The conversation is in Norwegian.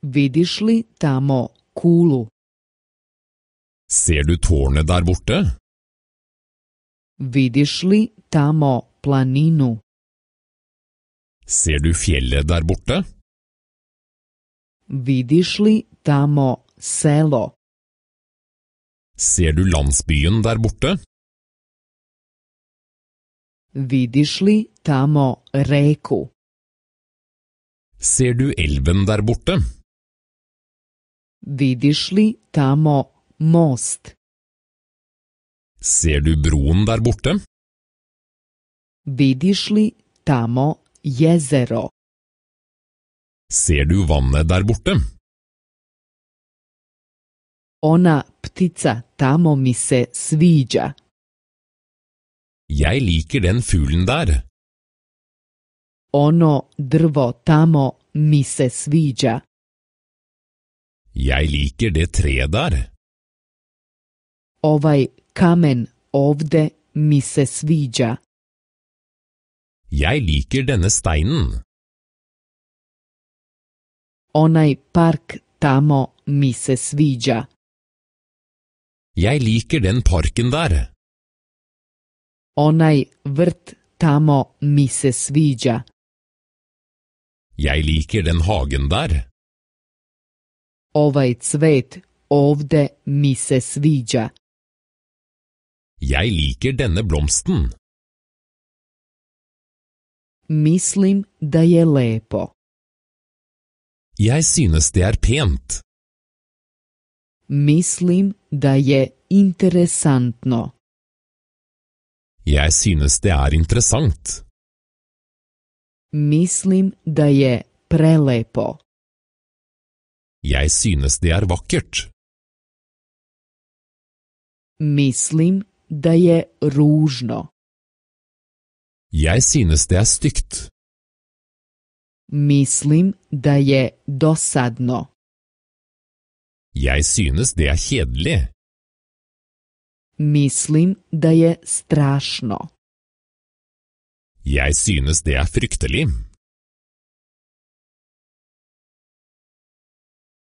Vidiš li tamo kulu? Ser du tårnet der borte? Vidiš li tamo planinu? Ser du fjellet der borte? Vidiš li tamo selo? Ser du landsbyen der borte? Vidiš li tamo reku? Ser du elven der borte? Vidiš li tamo most? Ser du broen der borte? Vidiš li tamo jezero? Ser du vannet der borte? Ona ptica tamo mi se sviđa. Jeg liker den fuglen der. Ono drvo tamo mi se sviđa. Jeg liker det treet der. Ovaj kamen ovde mi se sviđa. Jeg liker denne steinen. Onaj park tamo mi se sviđa. Jeg liker den parken der. Onaj vrt tamo mi se sviđa. Jeg liker den hagen der. Ovaj cvet ovde mi se sviđa. Jeg liker denne blomsten. Mislim da je lepo. Jeg synes det er pent. Mislim da je interesantno. Jeg synes det er interessant. Mislim da je prelepo. Jeg synes det er vakkert. Mislim da je ružno. Jeg synes det er stygt. Mislim da je dosadno. Jeg synes det er kjedelig. Mislim da je strašno. Jeg synes det er fryktelig.